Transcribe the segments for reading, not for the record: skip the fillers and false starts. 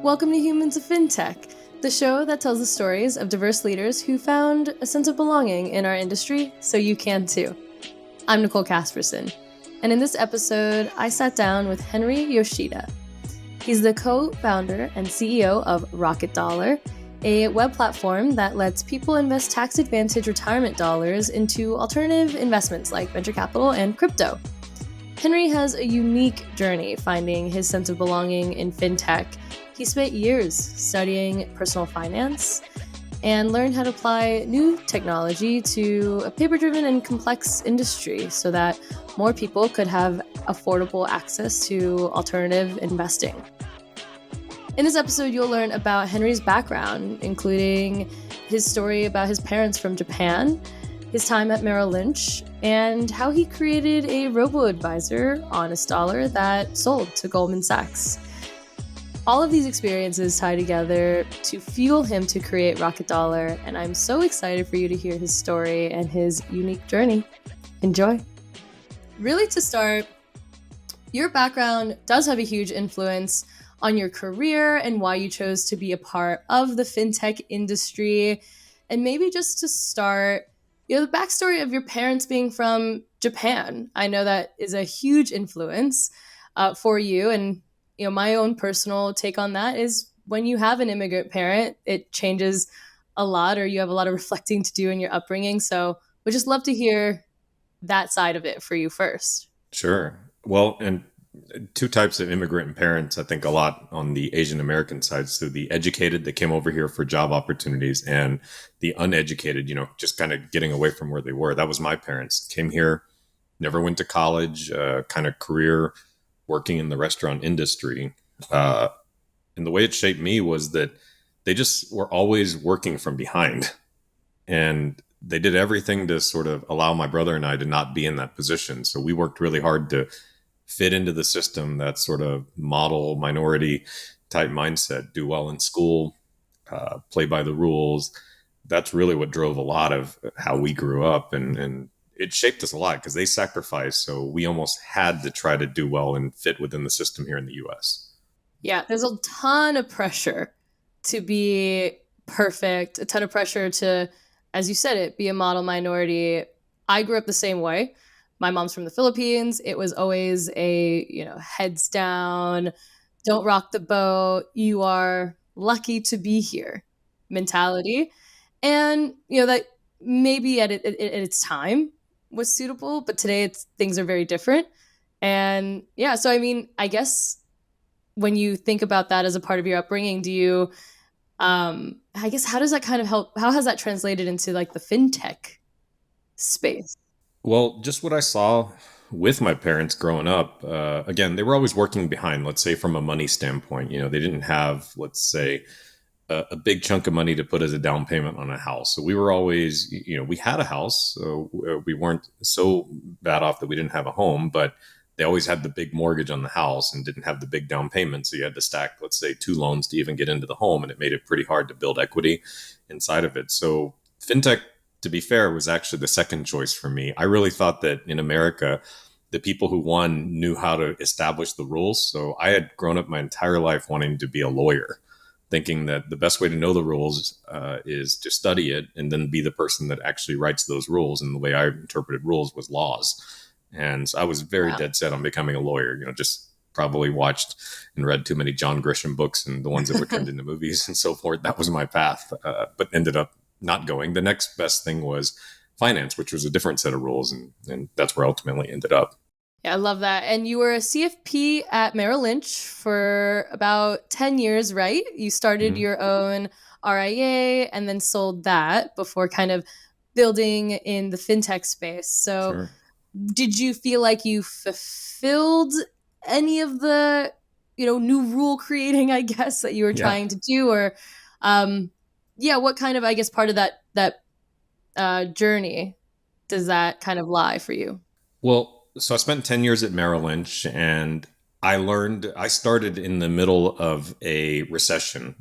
Welcome to Humans of Fintech, the show that tells the stories of diverse leaders who found a sense of belonging in our industry so you can too. I'm Nicole Casperson, and in this episode, I sat down with Henry Yoshida. He's the co-founder and CEO of Rocket Dollar, a web platform that lets people invest tax-advantaged retirement dollars into alternative investments like venture capital and crypto. Henry has a unique journey finding his sense of belonging in fintech. He spent years studying personal finance and learned how to apply new technology to a paper-driven and complex industry so that more people could have affordable access to alternative investing. In this episode, you'll learn about Henry's background, including his story about his parents from Japan, his time at Merrill Lynch, and how he created a robo-advisor, Honest Dollar, that sold to Goldman Sachs. All of these experiences tie together to fuel him to create Rocket Dollar, and I'm so excited for you to hear his story and his unique journey. Enjoy. Really, to start, your background does have a huge influence on your career and why you chose to be a part of the fintech industry. And maybe just to start, the backstory of your parents being from Japan. I know that is a huge influence for you. And, my own personal take on that is when you have an immigrant parent, it changes a lot, or you have a lot of reflecting to do in your upbringing. So we'd just love to hear that side of it for you first. Sure. Well, and two types of immigrant parents, I think a lot on the Asian American side. So the educated that came over here for job opportunities, and the uneducated, just kind of getting away from where they were. That was my parents. Came here, never went to college, kind of career working in the restaurant industry. And the way it shaped me was that they just were always working from behind. And they did everything to sort of allow my brother and I to not be in that position. So we worked really hard to fit into the system, that sort of model minority type mindset, do well in school, play by the rules. That's really what drove a lot of how we grew up. And it shaped us a lot because they sacrificed. So we almost had to try to do well and fit within the system here in the US. Yeah, there's a ton of pressure to be perfect, a ton of pressure to, as you said it, be a model minority. I grew up the same way. My mom's from the Philippines. It was always a, heads down, don't rock the boat. You are lucky to be here mentality. And, that maybe at its time was suitable, but today things are very different. And yeah, so I guess when you think about that as a part of your upbringing, do you, I guess, how does that kind of help? How has that translated into like the fintech space? Well, just what I saw with my parents growing up, again, they were always working behind, let's say from a money standpoint. They didn't have, let's say, a big chunk of money to put as a down payment on a house. So we were always, we had a house, so we weren't so bad off that we didn't have a home, but they always had the big mortgage on the house and didn't have the big down payment. So you had to stack, let's say, 2 loans to even get into the home. And it made it pretty hard to build equity inside of it. So fintech, to be fair, was actually the second choice for me. I really thought that in America, the people who won knew how to establish the rules. So I had grown up my entire life wanting to be a lawyer, thinking that the best way to know the rules is to study it and then be the person that actually writes those rules. And the way I interpreted rules was laws. And so I was very dead set on becoming a lawyer, just probably watched and read too many John Grisham books and the ones that were turned into movies and so forth. That was my path, but ended up not going. The next best thing was finance, which was a different set of rules. And that's where I ultimately ended up. Yeah, I love that. And you were a CFP at Merrill Lynch for about 10 years, right? You started your own RIA and then sold that before kind of building in the fintech space. So Sure. Did you feel like you fulfilled any of the, new rule creating, I guess, that you were trying to do? Or, what kind of, I guess, part of that journey does that kind of lie for you? Well, so I spent 10 years at Merrill Lynch, and I started in the middle of a recession,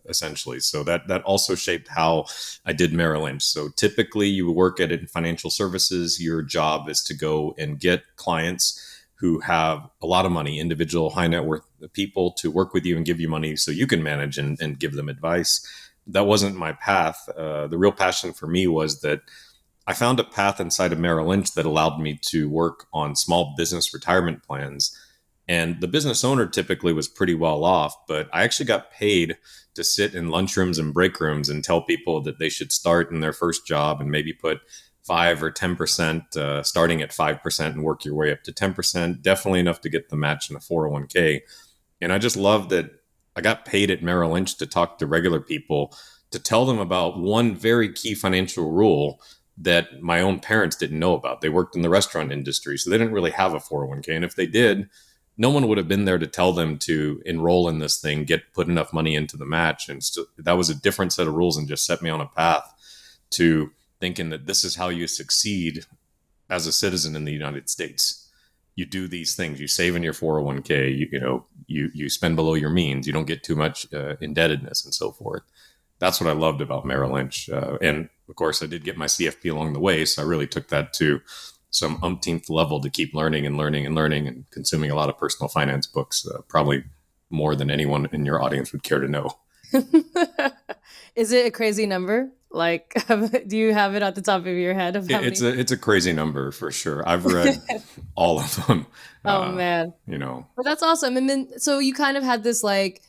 essentially. So that also shaped how I did Merrill Lynch. So typically you work at in financial services, your job is to go and get clients who have a lot of money, individual high net worth people, to work with you and give you money so you can manage and give them advice. That wasn't my path. The real passion for me was that I found a path inside of Merrill Lynch that allowed me to work on small business retirement plans. And the business owner typically was pretty well off, but I actually got paid to sit in lunchrooms and break rooms and tell people that they should start in their first job and maybe put 5 or 10%, starting at 5% and work your way up to 10%, definitely enough to get the match in a 401k. And I just love that I got paid at Merrill Lynch to talk to regular people, to tell them about one very key financial rule that my own parents didn't know about. They worked in the restaurant industry, so they didn't really have a 401k. And if they did, no one would have been there to tell them to enroll in this thing, put enough money into the match. And that was a different set of rules and just set me on a path to thinking that this is how you succeed as a citizen in the United States. You do these things. You save in your 401k. You spend below your means. You don't get too much indebtedness and so forth. That's what I loved about Merrill Lynch. And of course, I did get my CFP along the way. So I really took that to some umpteenth level to keep learning and consuming a lot of personal finance books, probably more than anyone in your audience would care to know. Is it a crazy number? Like, do you have it at the top of your head of how It's many? a crazy number for sure. I've read all of them. Oh man. But that's awesome. And then, so you kind of had this, like,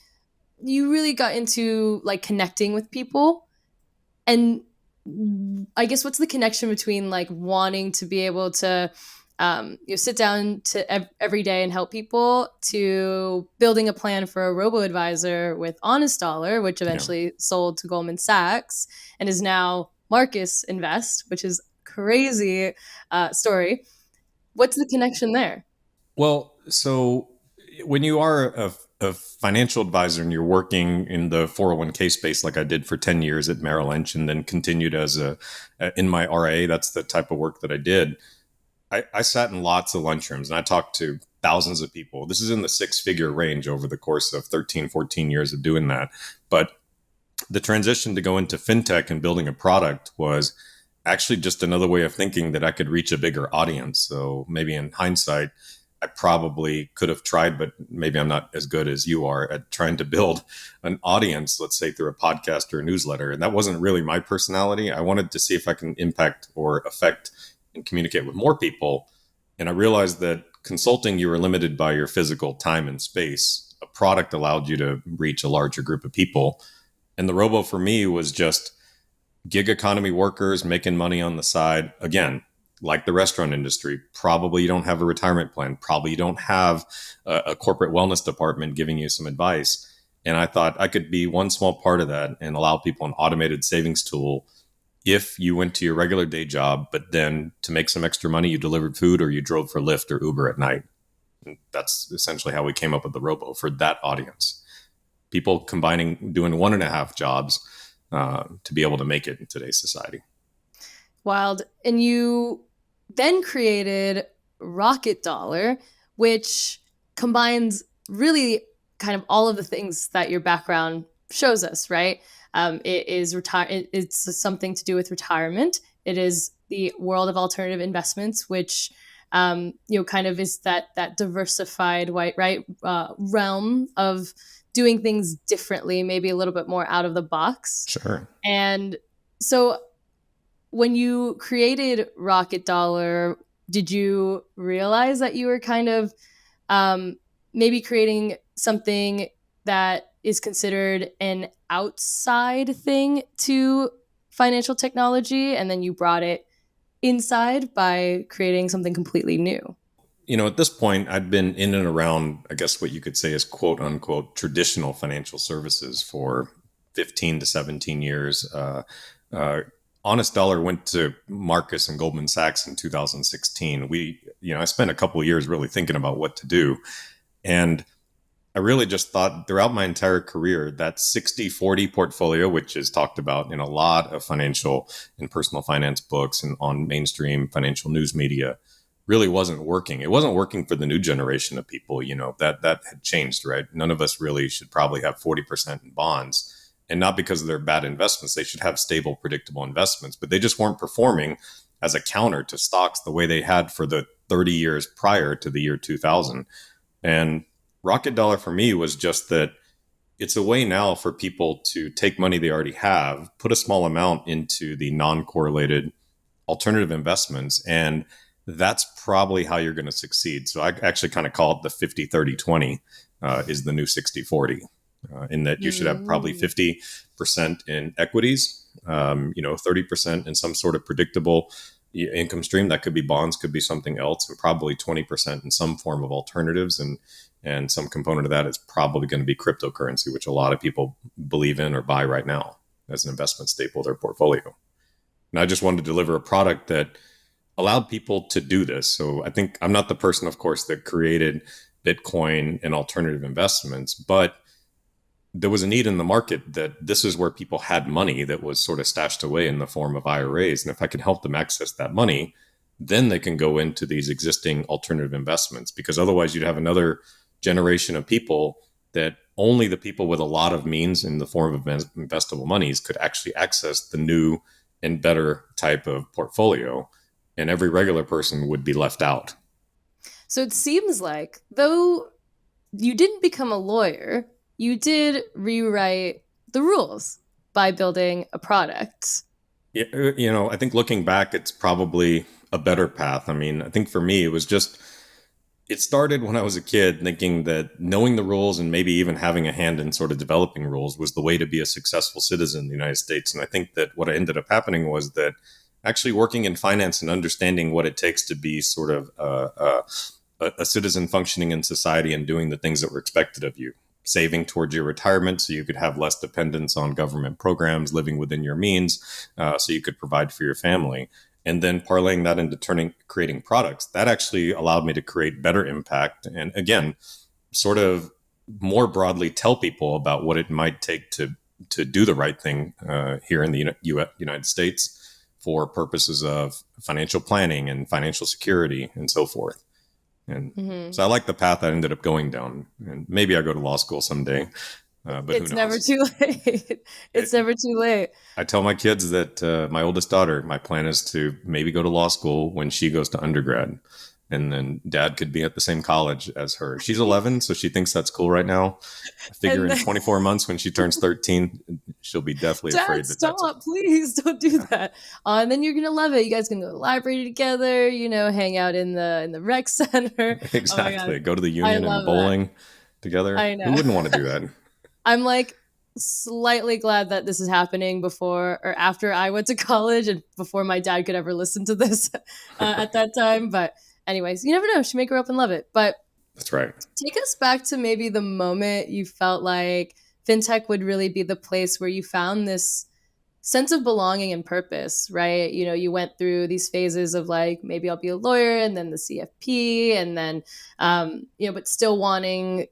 you really got into like connecting with people. And I guess what's the connection between like wanting to be able to sit down to every day and help people, to building a plan for a robo advisor with Honest Dollar, which eventually sold to Goldman Sachs and is now Marcus Invest, which is crazy story. What's the connection there? Well, so when you are a financial advisor and you're working in the 401k space, like I did for 10 years at Merrill Lynch and then continued as in my RA, that's the type of work that I did. I sat in lots of lunchrooms and I talked to thousands of people. This is in the 6-figure range over the course of 13, 14 years of doing that. But the transition to go into fintech and building a product was actually just another way of thinking that I could reach a bigger audience. So maybe in hindsight, I probably could have tried, but maybe I'm not as good as you are at trying to build an audience, let's say through a podcast or a newsletter. And that wasn't really my personality. I wanted to see if I can impact or affect and communicate with more people. And I realized that consulting, you were limited by your physical time and space. A product allowed you to reach a larger group of people. And the robo for me was just gig economy workers making money on the side. Again, like the restaurant industry, probably you don't have a retirement plan. Probably you don't have a corporate wellness department giving you some advice. And I thought I could be one small part of that and allow people an automated savings tool. If you went to your regular day job, but then to make some extra money, you delivered food or you drove for Lyft or Uber at night. And that's essentially how we came up with the robo for that audience. People combining, doing 1.5 jobs to be able to make it in today's society. Wild. And you then created Rocket Dollar, which combines really kind of all of the things that your background shows us, right? It's something to do with retirement. It is the world of alternative investments, which kind of is that diversified realm of doing things differently, maybe a little bit more out of the box. Sure. And so when you created Rocket Dollar, did you realize that you were kind of maybe creating something that is considered an outside thing to financial technology, and then you brought it inside by creating something completely new? At this point, I'd been in and around, I guess what you could say is quote unquote traditional financial services for 15 to 17 years. Honest Dollar went to Marcus and Goldman Sachs in 2016. I spent a couple of years really thinking about what to do. And I really just thought throughout my entire career that 60-40 portfolio, which is talked about in a lot of financial and personal finance books and on mainstream financial news media, really wasn't working. It wasn't working for the new generation of people, that had changed, right? None of us really should probably have 40% in bonds. And not because they're bad investments. They should have stable, predictable investments, but they just weren't performing as a counter to stocks the way they had for the 30 years prior to the year 2000. And Rocket Dollar for me was just that it's a way now for people to take money they already have, put a small amount into the non-correlated alternative investments, and that's probably how you're going to succeed. So I actually kind of call it the 50-30-20 is the new 60-40, in that you should have probably 50% in equities, 30% in some sort of predictable income stream. That could be bonds, could be something else, and probably 20% in some form of alternatives. And some component of that is probably going to be cryptocurrency, which a lot of people believe in or buy right now as an investment staple of their portfolio. And I just wanted to deliver a product that allowed people to do this. So I think I'm not the person, of course, that created Bitcoin and alternative investments, but there was a need in the market that this is where people had money that was sort of stashed away in the form of IRAs. And if I can help them access that money, then they can go into these existing alternative investments, because otherwise you'd have another generation of people that only the people with a lot of means in the form of investable monies could actually access the new and better type of portfolio. And every regular person would be left out. So it seems like, though you didn't become a lawyer, you did rewrite the rules by building a product. I think looking back, it's probably a better path. I mean, I think for me, it started when I was a kid thinking that knowing the rules and maybe even having a hand in sort of developing rules was the way to be a successful citizen in the United States. And I think that what ended up happening was that actually working in finance and understanding what it takes to be sort of a citizen functioning in society and doing the things that were expected of you, saving towards your retirement so you could have less dependence on government programs, living within your means, so you could provide for your family. And then parlaying that into creating products, that actually allowed me to create better impact. And again, sort of more broadly tell people about what it might take to do the right thing here in the United States for purposes of financial planning and financial security and so forth. And so I like the path I ended up going down. And maybe I go to law school someday. But it's never too late. It's never too late. I tell my kids that my oldest daughter, my plan is to maybe go to law school when she goes to undergrad. And then dad could be at the same college as her. She's 11, so she thinks that's cool right now. I figure in 24 months when she turns 13, she'll be definitely afraid that stop, please don't do that. And then you're going to love it. You guys can go to the library together, hang out in the rec center. Exactly. Go to the union and bowling together. I know. Who wouldn't want to do that? I'm like slightly glad that this is happening before or after I went to college and before my dad could ever listen to this at that time. But anyways, you never know. She may grow up and love it. But that's right. Take us back to maybe the moment you felt like fintech would really be the place where you found this sense of belonging and purpose, right? You went through these phases of like, maybe I'll be a lawyer, and then the CFP, and then, but still wanting,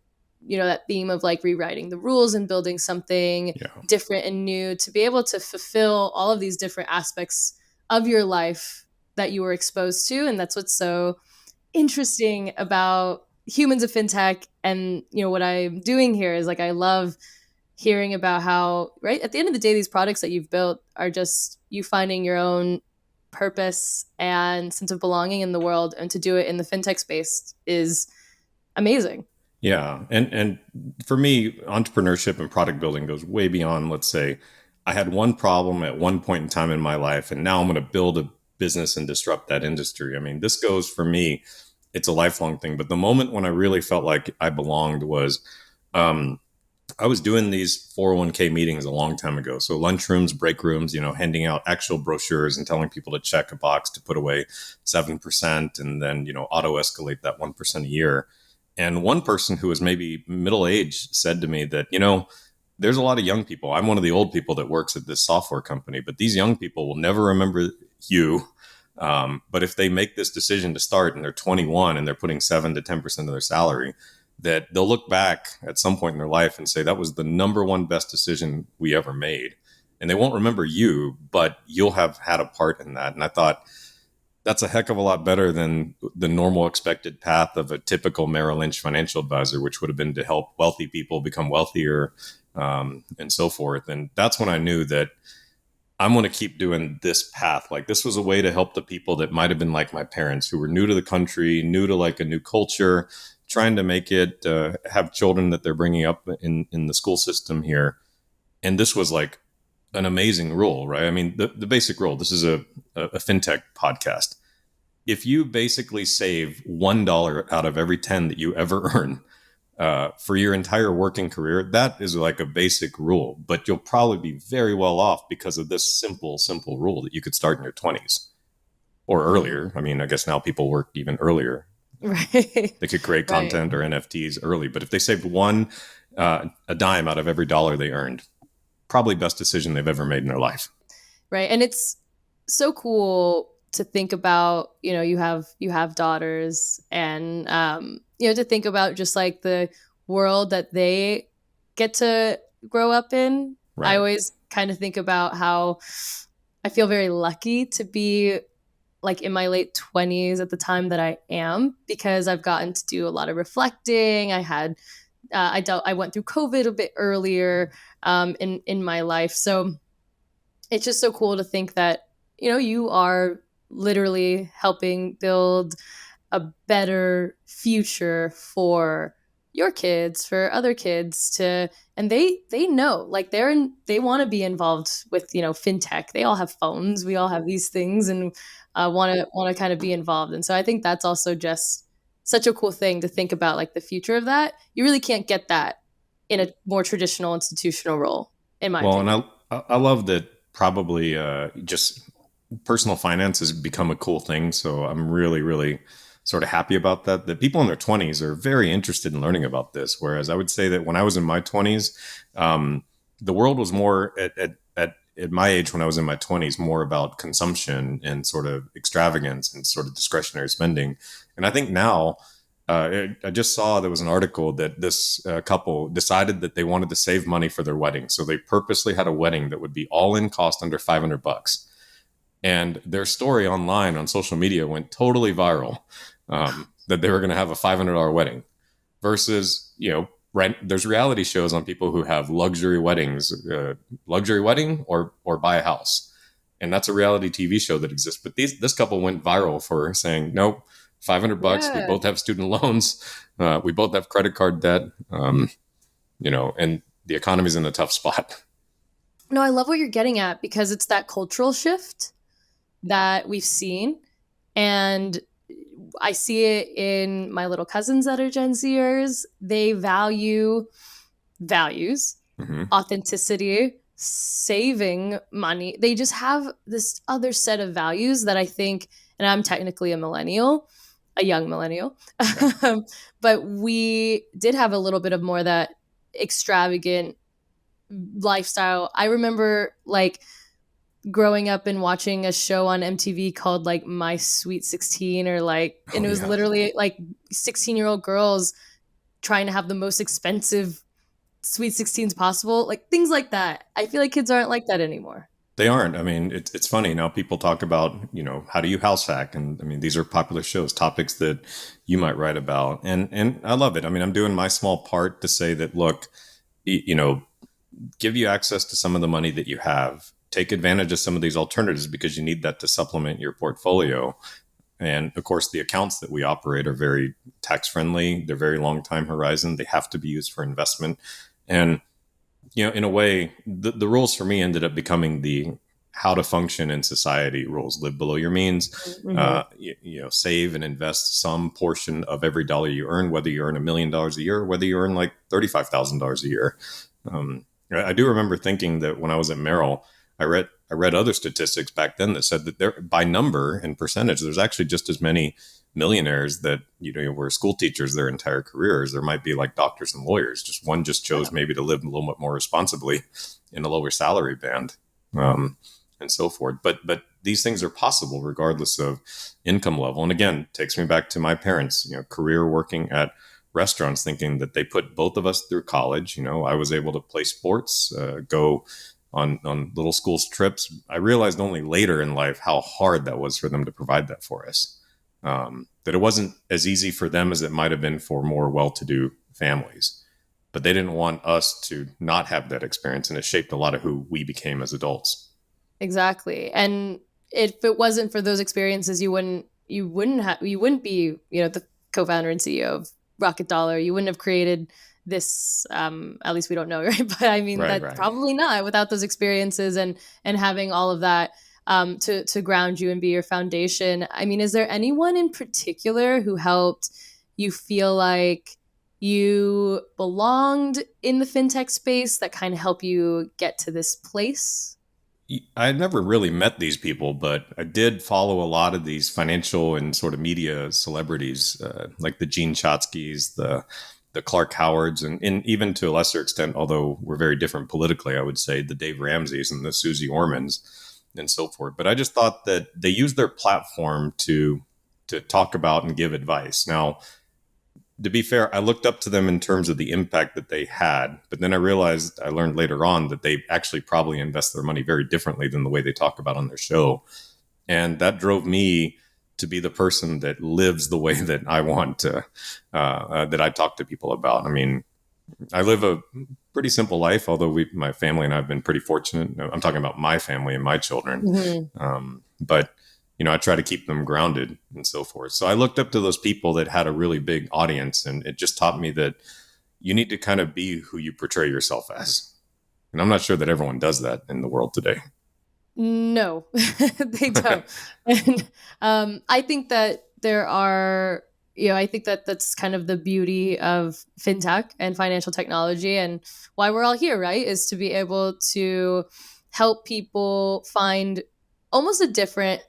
that theme of like rewriting the rules and building something different and new to be able to fulfill all of these different aspects of your life that you were exposed to. And that's what's so interesting about Humans of Fintech. And, what I'm doing here is like, I love hearing about how, right, at the end of the day, these products that you've built are just you finding your own purpose and sense of belonging in the world, and to do it in the fintech space is amazing. Yeah. And for me, entrepreneurship and product building goes way beyond, let's say, I had one problem at one point in time in my life, and now I'm going to build a business and disrupt that industry. I mean, this goes for me, it's a lifelong thing. But the moment when I really felt like I belonged was I was doing these 401k meetings a long time ago. So lunchrooms, break rooms, handing out actual brochures and telling people to check a box to put away 7% and then, auto escalate that 1% a year. And one person who was maybe middle-aged said to me that, there's a lot of young people. I'm one of the old people that works at this software company, but these young people will never remember you. But if they make this decision to start and they're 21 and they're putting 7 to 10% of their salary, that they'll look back at some point in their life and say, that was the number one best decision we ever made. And they won't remember you, but you'll have had a part in that. And I thought, that's a heck of a lot better than the normal expected path of a typical Merrill Lynch financial advisor, which would have been to help wealthy people become wealthier, and so forth. And that's when I knew that I'm going to keep doing this path. Like this was a way to help the people that might have been like my parents who were new to the country, new to like a new culture, trying to make it, have children that they're bringing up in the school system here. And this was like an amazing rule, right? I mean, the basic rule, this is a fintech podcast. If you basically save $1 out of every 10 that you ever earn, for your entire working career, that is like a basic rule, but you'll probably be very well off because of this simple rule that you could start in your 20s or earlier. I mean, I guess now people work even earlier. Right. They could create content or NFTs early, but if they saved a dime out of every dollar they earned, probably best decision they've ever made in their life. Right. And it's so cool to think about, you have daughters, and to think about just like the world that they get to grow up in. Right. I always kind of think about how I feel very lucky to be like in my late 20s at the time that I am, because I've gotten to do a lot of reflecting. I had I went through COVID a bit earlier in my life, so it's just so cool to think that you are literally helping build a better future for your kids, for other kids and they know, like they want to be involved with, fintech. They all have phones. We all have these things, and want to kind of be involved. And so I think that's also just such a cool thing to think about, like the future of that. You really can't get that in a more traditional institutional role, in my opinion. And I love that probably just personal finance has become a cool thing. So I'm really, really sort of happy about that. That people in their 20s are very interested in learning about this. Whereas I would say that when I was in my 20s, the world was more at my age, when I was in my 20s, more about consumption and sort of extravagance and sort of discretionary spending. And I think now, I just saw there was an article that this couple decided that they wanted to save money for their wedding. So they purposely had a wedding that would be all in cost under $500. And their story online on social media went totally viral, that they were going to have a $500 wedding versus, right. There's reality shows on people who have luxury weddings, luxury wedding or buy a house. And that's a reality TV show that exists. But this couple went viral for saying, nope, $500. Yeah. We both have student loans. We both have credit card debt, and the economy's in a tough spot. No, I love what you're getting at, because it's that cultural shift that we've seen. And I see it in my little cousins that are Gen Zers. They value values, authenticity, saving money. They just have this other set of values that I think, and I'm technically a millennial, a young millennial, but we did have a little bit of more that extravagant lifestyle. I remember like growing up and watching a show on MTV called like My Sweet 16, or like, and it was literally like 16-year-old girls trying to have the most expensive Sweet 16s possible, like things like that. I feel like kids aren't like that anymore. They aren't. I mean, it's funny now. People talk about, how do you house hack? And I mean, these are popular shows, topics that you might write about. And I love it. I mean, I'm doing my small part to say that, look, give you access to some of the money that you have. Take advantage of some of these alternatives because you need that to supplement your portfolio. And of course, the accounts that we operate are very tax friendly. They're very long time horizon. They have to be used for investment. And, in a way, the rules for me ended up becoming the how to function in society rules. Live below your means, save and invest some portion of every dollar you earn, whether you earn $1 million a year or whether you earn like $35,000 a year. I do remember thinking that when I was at Merrill, I read other statistics back then that said that there, by number and percentage, there's actually just as many millionaires that were school teachers their entire careers. There might be like doctors and lawyers. Just one just chose maybe to live a little bit more responsibly in a lower salary band, and so forth. But these things are possible regardless of income level. And again, takes me back to my parents. Career working at restaurants, thinking that they put both of us through college. I was able to play sports, go on little school trips. I realized only later in life how hard that was for them to provide that for us. That it wasn't as easy for them as it might have been for more well-to-do families. But they didn't want us to not have that experience, and it shaped a lot of who we became as adults. Exactly. And if it wasn't for those experiences, you wouldn't be, the co-founder and CEO of Rocket Dollar. You wouldn't have created this, at least we don't know, right? But I mean, Right, that right. probably not without those experiences and having all of that to ground you and be your foundation. I mean, is there anyone in particular who helped you feel like you belonged in the fintech space that kind of help you get to this place? I had never really met these people, but I did follow a lot of these financial and sort of media celebrities, like the Gene Chotskys, the Clark Howards, and even to a lesser extent, although we're very different politically, I would say the Dave Ramseys and the Susie Ormans and so forth. But I just thought that they used their platform to talk about and give advice. Now, to be fair, I looked up to them in terms of the impact that they had, but then I learned later on that they actually probably invest their money very differently than the way they talk about on their show. And that drove me to be the person that lives the way that I want to, that I talk to people about. I mean, I live a pretty simple life, although my family and I have been pretty fortunate. I'm talking about my family and my children. Mm-hmm. But I try to keep them grounded and so forth. So I looked up to those people that had a really big audience, and it just taught me that you need to kind of be who you portray yourself as. And I'm not sure that everyone does that in the world today. No, they don't. And I think that there are, I think that that's kind of the beauty of fintech and financial technology and why we're all here, right? Is to be able to help people find almost a different,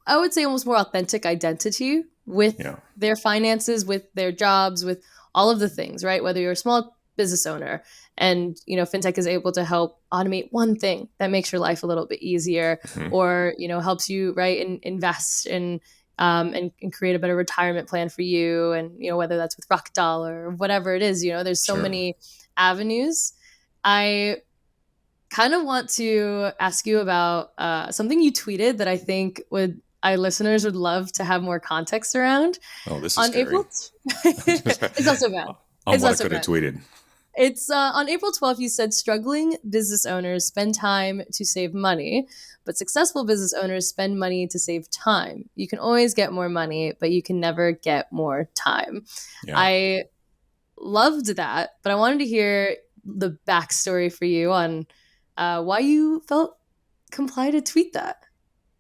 I would say almost more authentic identity with Yeah, their finances, with their jobs, with all of the things, right? Whether you're a small business owner and, fintech is able to help automate one thing that makes your life a little bit easier mm-hmm. or, helps you, right, and invest in and create a better retirement plan for you. And, whether that's with Rock Dollar or whatever it is, there's so Sure. many avenues. I kind of want to ask you about something you tweeted that I think would our listeners would love to have more context around. Oh, this is On scary. April, it's not so bad. On It's what not I so could have bad. tweeted. It's on April 12th. You said struggling business owners spend time to save money, but successful business owners spend money to save time. You can always get more money, but you can never get more time. Yeah. I loved that, but I wanted to hear the backstory for you on why you felt compelled to tweet that.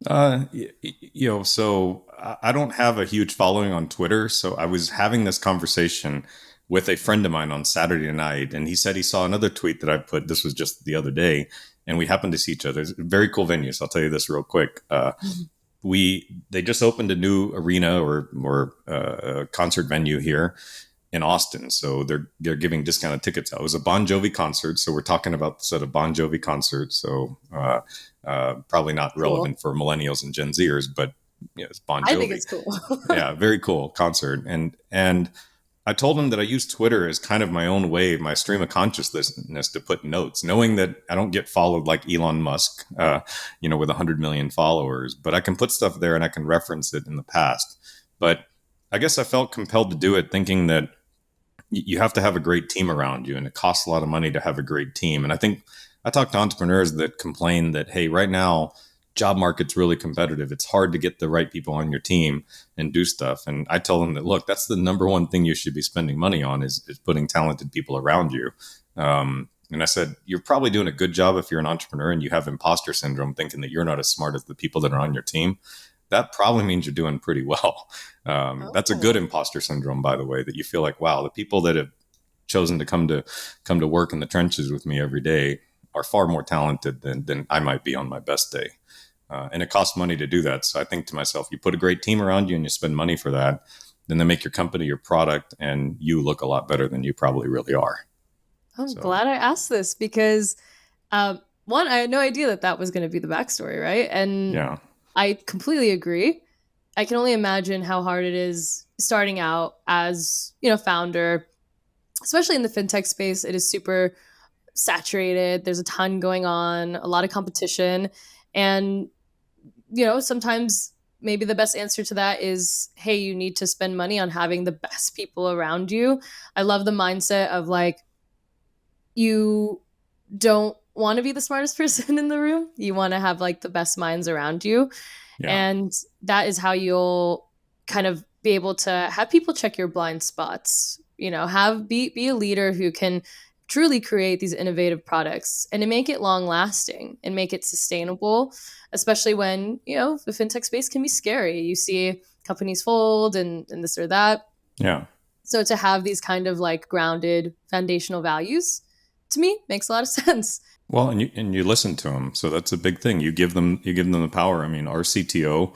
So I don't have a huge following on Twitter. So I was having this conversation with a friend of mine on Saturday night, and he said he saw another tweet that I put. This was just the other day, and we happened to see each other. It's a very cool venue. So I'll tell you this real quick. They just opened a new arena or concert venue here in Austin. So they're giving discounted tickets out. It was a Bon Jovi concert. So we're talking about the sort of Bon Jovi concert. So probably not relevant for millennials and Gen Zers, but it's Bon Jovi. I think it's cool. Yeah, very cool concert. And I told him that I use Twitter as kind of my own way, my stream of consciousness to put notes, knowing that I don't get followed like Elon Musk, with 100 million followers, but I can put stuff there and I can reference it in the past. But I guess I felt compelled to do it thinking that you have to have a great team around you, and it costs a lot of money to have a great team. And I think I talk to entrepreneurs that complain that, hey, right now, job market's really competitive. It's hard to get the right people on your team and do stuff. And I tell them that, look, that's the number one thing you should be spending money on is putting talented people around you. And I said, you're probably doing a good job if you're an entrepreneur and you have imposter syndrome, thinking that you're not as smart as the people that are on your team. That probably means you're doing pretty well. That's a good imposter syndrome, by the way, that you feel like, wow, the people that have chosen to come to work in the trenches with me every day are far more talented than I might be on my best day. And it costs money to do that. So I think to myself, you put a great team around you and you spend money for that, then they make your company, your product, and you look a lot better than you probably really are. I'm glad I asked this because, one, I had no idea that was going to be the backstory, right? And yeah. I completely agree. I can only imagine how hard it is starting out as, founder, especially in the fintech space. It is super saturated. There's a ton going on, a lot of competition. And, sometimes maybe the best answer to that is, hey, you need to spend money on having the best people around you. I love the mindset of like, you don't want to be the smartest person in the room. You want to have like the best minds around you. Yeah. And that is how you'll kind of be able to have people check your blind spots, be a leader who can truly create these innovative products and to make it long lasting and make it sustainable, especially when, the fintech space can be scary. You see companies fold and this or that. Yeah. So to have these kind of like grounded foundational values, to me, makes a lot of sense. Well, and you listen to them, so that's a big thing. You give them the power. I mean, our CTO,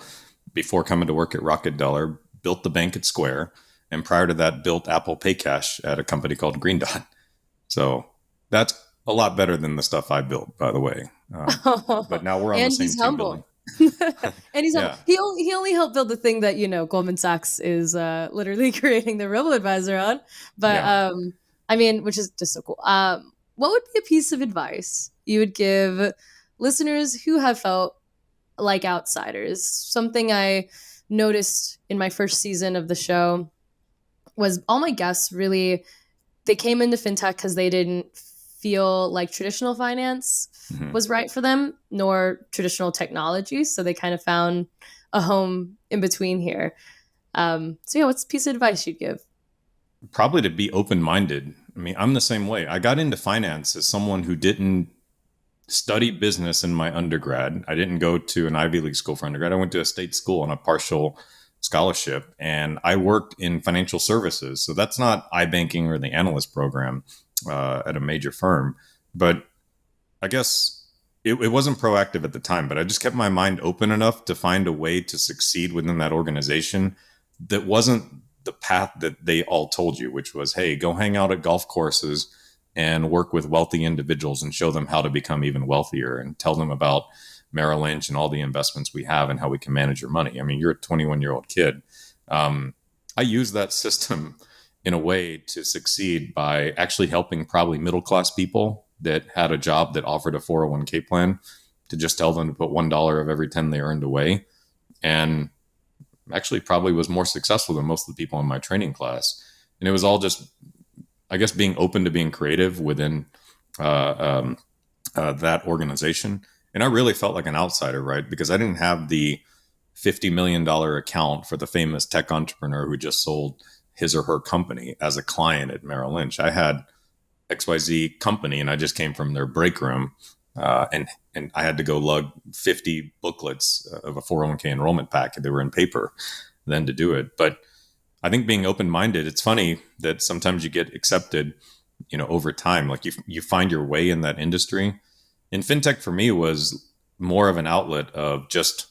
before coming to work at Rocket Dollar, built the bank at Square, and prior to that, built Apple Pay Cash at a company called Green Dot. So that's a lot better than the stuff I built, by the way. But now we're on the And same he's team building. humble. And he's humble. Yeah, He only helped build the thing that Goldman Sachs is literally creating the robo advisor on. But yeah. I mean, which is just so cool. What would be a piece of advice you would give listeners who have felt like outsiders? Something I noticed in my first season of the show was all my guests really, they came into fintech because they didn't feel like traditional finance Mhm. was right for them, nor traditional technology. So they kind of found a home in between here. So yeah, what's a piece of advice you'd give? Probably to be open-minded. I mean, I'm the same way. I got into finance as someone who didn't study business in my undergrad. I didn't go to an Ivy League school for undergrad. I went to a state school on a partial scholarship, and I worked in financial services. So that's not iBanking or the analyst program at a major firm. But I guess it wasn't proactive at the time, but I just kept my mind open enough to find a way to succeed within that organization that wasn't the path that they all told you, which was, hey, go hang out at golf courses and work with wealthy individuals and show them how to become even wealthier and tell them about Merrill Lynch and all the investments we have and how we can manage your money. I mean, you're a 21-year-old kid. I use that system in a way to succeed by actually helping probably middle-class people that had a job that offered a 401k plan to just tell them to put $1 of every 10 they earned away. And actually probably was more successful than most of the people in my training class. And it was all just, I guess, being open to being creative within that organization. And I really felt like an outsider, right? Because I didn't have the $50 million account for the famous tech entrepreneur who just sold his or her company as a client at Merrill Lynch. I had XYZ company and I just came from their break room. And I had to go lug 50 booklets of a 401k enrollment pack. They were in paper then to do it. But I think being open-minded, it's funny that sometimes you get accepted, over time, like you find your way in that industry. And fintech for me was more of an outlet of just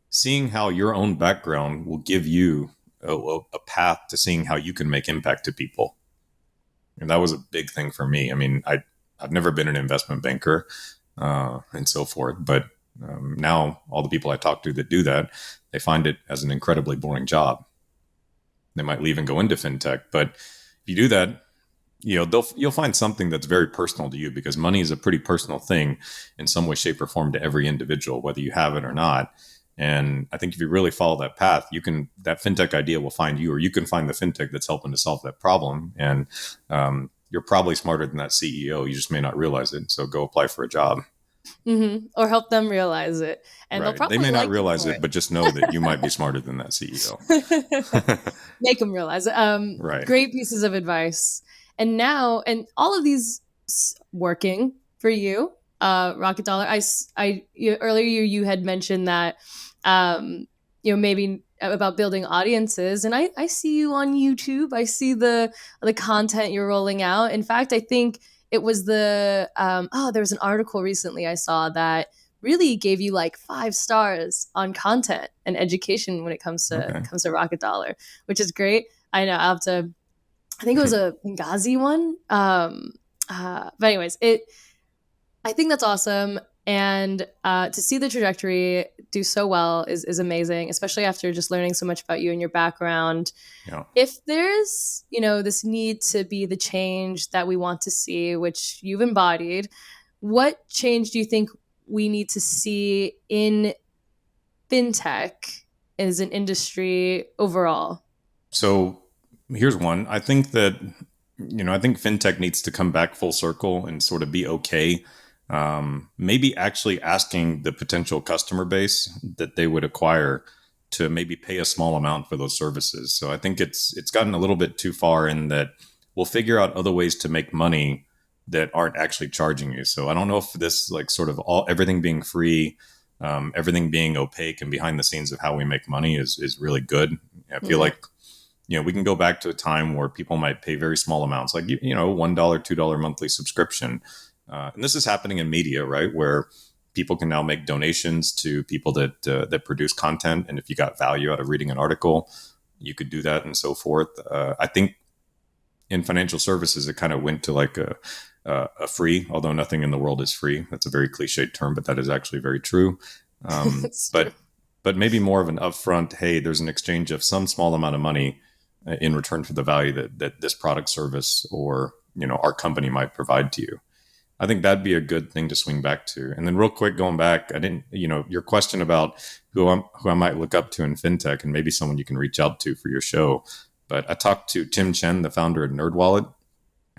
seeing how your own background will give you a path to seeing how you can make impact to people. And that was a big thing for me. I mean, I've never been an investment banker and so forth, but now all the people I talk to that do that, they find it as an incredibly boring job. They might leave and go into fintech, but if you do that, you'll find something that's very personal to you, because money is a pretty personal thing in some way, shape, or form to every individual, whether you have it or not. And I think if you really follow that path, that fintech idea will find you, or you can find the fintech that's helping to solve that problem. And you're probably smarter than that CEO. You just may not realize it. So go apply for a job. Mm-hmm. Or help them realize it, and they'll Right. They probably may not like you realize for it, but just know that you might be smarter than that CEO. it. Make them realize it. Right. Great pieces of advice. And now, and all of these working for you, Rocket Dollar. Earlier you had mentioned that, maybe about building audiences, and I see you on YouTube. I see the content you're rolling out. In fact, I think it was there was an article recently I saw that really gave you like 5 stars on content and education when it comes Okay. to Rocket Dollar, which is great. I know I'll have to. I think it was a Benghazi one. But anyways, I think that's awesome. And to see the trajectory do so well is amazing, especially after just learning so much about you and your background. Yeah. If there's, this need to be the change that we want to see, which you've embodied, what change do you think we need to see in fintech as an industry overall? So here's one. I think that, I think fintech needs to come back full circle and sort of be okay maybe actually asking the potential customer base that they would acquire to maybe pay a small amount for those services. So I think it's gotten a little bit too far in that we'll figure out other ways to make money that aren't actually charging you. So I don't know if this like sort of everything being free, everything being opaque and behind the scenes of how we make money is really good. I feel like we can go back to a time where people might pay very small amounts, like $1, $2 monthly subscription. And this is happening in media, right? Where people can now make donations to people that produce content, and if you got value out of reading an article, you could do that and so forth. I think in financial services, it kind of went to like a free, although nothing in the world is free. That's a very cliched term, but that is actually very true. But maybe more of an upfront, hey, there's an exchange of some small amount of money in return for the value that this product, service, or our company might provide to you. I think that'd be a good thing to swing back to. And then real quick, going back, I didn't, your question about who I might look up to in fintech, and maybe someone you can reach out to for your show. But I talked to Tim Chen, the founder of NerdWallet,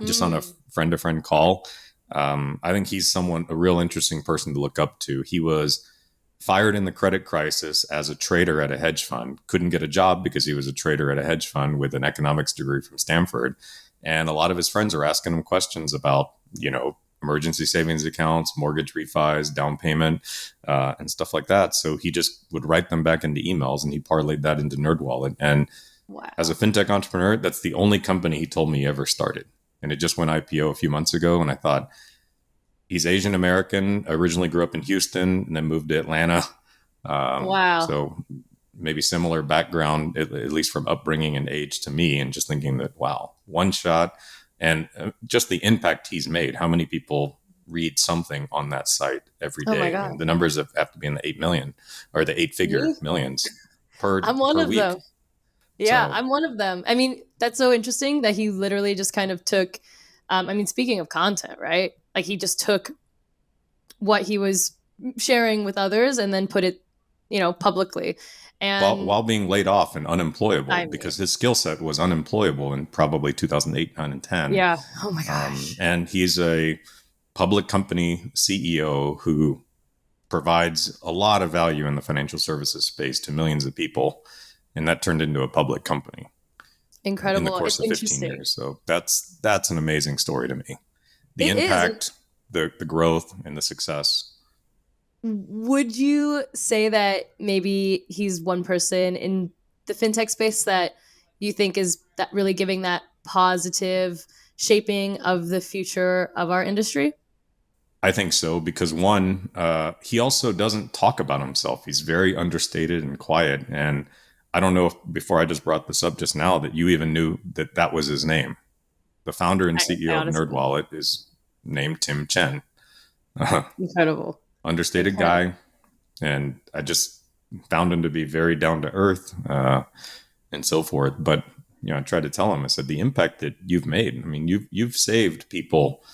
just on a friend-to-friend call. I think he's a real interesting person to look up to. He was fired in the credit crisis as a trader at a hedge fund, couldn't get a job because he was a trader at a hedge fund with an economics degree from Stanford. And a lot of his friends are asking him questions about, emergency savings accounts, mortgage refis, down payment, and stuff like that. So he just would write them back into emails, and he parlayed that into NerdWallet. And as a fintech entrepreneur, that's the only company he told me he ever started. And it just went IPO a few months ago. And I thought, he's Asian American, originally grew up in Houston and then moved to Atlanta. So maybe similar background, at least from upbringing and age to me. And just thinking that, wow, one shot. And just the impact he's made. How many people read something on that site every day? Oh my God. And the numbers have to be in the 8 million or the 8-figure millions per week. I'm one of them. Yeah, so, I'm one of them. I mean, that's so interesting that he literally just kind of took, speaking of content, right? Like he just took what he was sharing with others and then put it, publicly. And while being laid off and unemployable, because his skill set was unemployable in probably 2008, 9, and 10. Yeah. Oh my gosh. And he's a public company CEO who provides a lot of value in the financial services space to millions of people. And that turned into a public company. Incredible. In the course of 15 years. So that's an amazing story to me. The impact, the growth, and the success. Would you say that maybe he's one person in the fintech space that you think is that really giving that positive shaping of the future of our industry? I think so, because one, he also doesn't talk about himself. He's very understated and quiet. And I don't know if before I just brought this up just now that you even knew that was his name. The founder and CEO of NerdWallet is named Tim Chen. Incredible. Understated guy. And I just found him to be very down to earth and so forth. But, I tried to tell him, I said, the impact that you've made, I mean, you've saved people,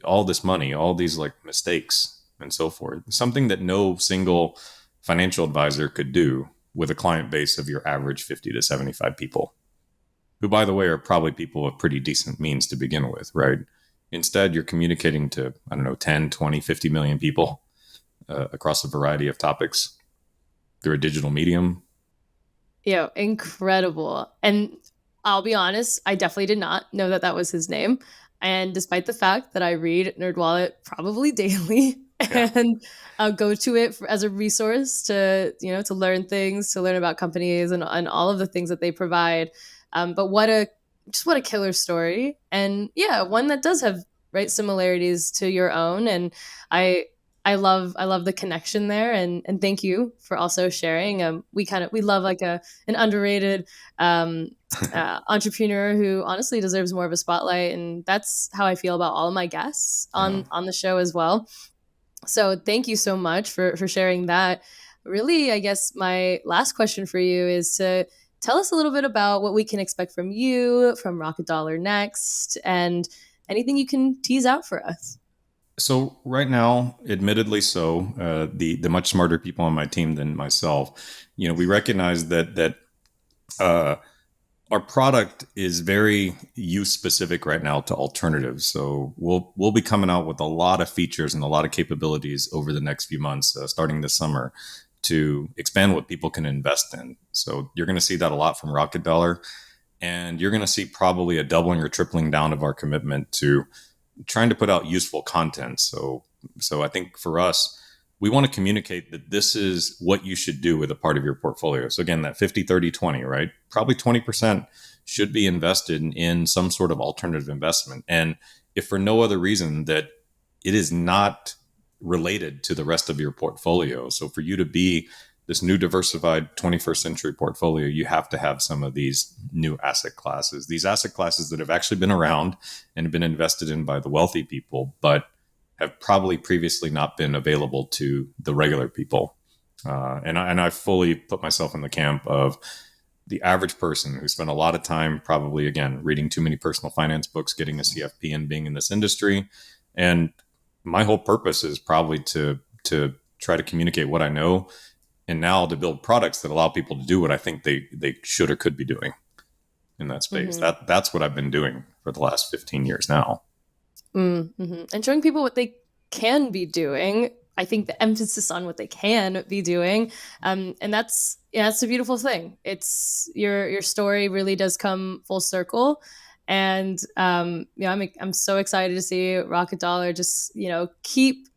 all this money, all these like mistakes and so forth. Something that no single financial advisor could do with a client base of your average 50 to 75 people, who, by the way, are probably people of pretty decent means to begin with, right? Instead, you're communicating to, 10, 20, 50 million people across a variety of topics through a digital medium. Yeah, incredible. And I'll be honest, I definitely did not know that was his name. And despite the fact that I read NerdWallet probably daily and I'll go to it as a resource to, to learn things, to learn about companies and all of the things that they provide. But what a killer story. And one that does have similarities to your own. And I love the connection there, and thank you for also sharing. We love like an underrated entrepreneur who honestly deserves more of a spotlight, and that's how I feel about all of my guests on the show as well. So thank you so much for sharing that. Really, I guess my last question for you is to tell us a little bit about what we can expect from you, from Rocket Dollar next, and anything you can tease out for us. So right now, admittedly so, the much smarter people on my team than myself, we recognize that Our product is very use specific right now to alternatives. So we'll be coming out with a lot of features and a lot of capabilities over the next few months, starting this summer, to expand what people can invest in. So you're going to see that a lot from Rocket Dollar, and you're going to see probably a doubling or tripling down of our commitment to trying to put out useful content. So I think for us, we want to communicate that this is what you should do with a part of your portfolio. So again, that 50, 30, 20, right? Probably 20% should be invested in some sort of alternative investment. And if for no other reason that it is not related to the rest of your portfolio. So for you to be this new diversified 21st century portfolio, you have to have some of these new asset classes, these asset classes that have actually been around and have been invested in by the wealthy people, but have probably previously not been available to the regular people. And I fully put myself in the camp of the average person who spent a lot of time, probably, again, reading too many personal finance books, getting a CFP and being in this industry. And my whole purpose is probably to try to communicate what I know, and now to build products that allow people to do what I think they should or could be doing in that space. That's what I've been doing for the last 15 years now. Mm-hmm. And showing people what they can be doing. I think the emphasis on what they can be doing, and that's a beautiful thing. It's your story really does come full circle, and I'm so excited to see Rocket Dollar just keep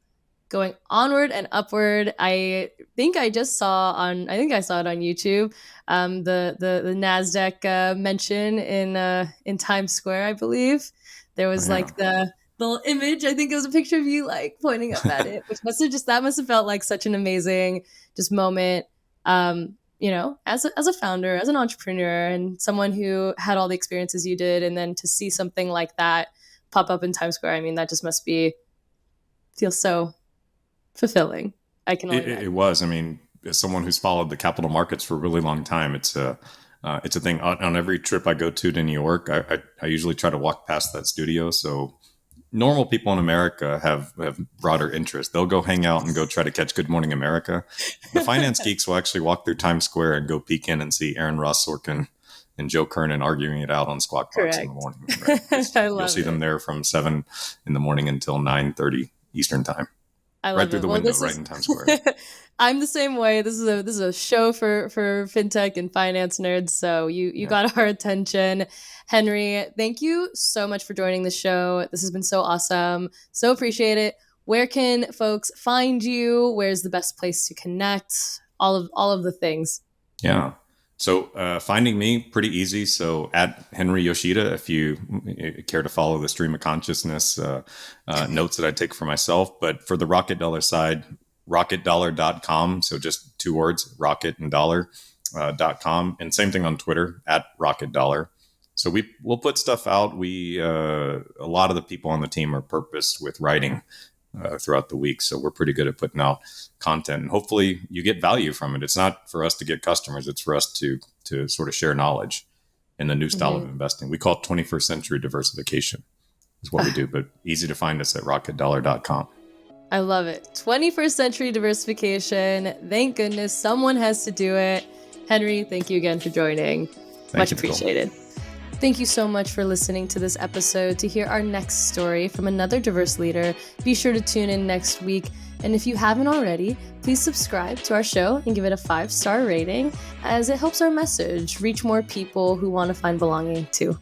going onward and upward. I think I saw it on YouTube, the Nasdaq mention in Times Square. I believe there was like the little image. I think it was a picture of you like pointing up at it, which must have felt like such an amazing just moment. As a founder, as an entrepreneur, and someone who had all the experiences you did, and then to see something like that pop up in Times Square, I mean, that just must feel so fulfilling. I can only imagine. It was. I mean, as someone who's followed the capital markets for a really long time, it's a thing. On every trip I go to New York, I usually try to walk past that studio. So normal people in America have broader interest. They'll go hang out and go try to catch Good Morning America. The finance geeks will actually walk through Times Square and go peek in and see Aaron Ross Sorkin and Joe Kernan arguing it out on Squawk Box in the morning. Right? You'll see them there from 7 in the morning until 9:30 Eastern time. Right through the window, right in Times Square. I'm the same way. This is a show for fintech and finance nerds. So you got our attention. Henry, thank you so much for joining the show. This has been so awesome. So appreciate it. Where can folks find you? Where's the best place to connect? All of the things. Yeah. So finding me, pretty easy. So at Henry Yoshida, if you care to follow the stream of consciousness notes that I take for myself. But for the Rocket Dollar side, rocketdollar.com. So just 2 words, rocket and dollar.com. And same thing on Twitter, at Rocket Dollar. So we'll put stuff out. A lot of the people on the team are purposed with writing throughout the week. So we're pretty good at putting out content, and hopefully you get value from it. It's not for us to get customers. It's for us to sort of share knowledge in the new style of investing. We call it 21st century diversification is what we do, but easy to find us at rocketdollar.com. I love it. 21st century diversification. Thank goodness someone has to do it. Henry, thank you again for joining. Much appreciated. Thank you so much for listening to this episode. To hear our next story from another diverse leader, be sure to tune in next week. And if you haven't already, please subscribe to our show and give it a 5-star rating, as it helps our message reach more people who want to find belonging too.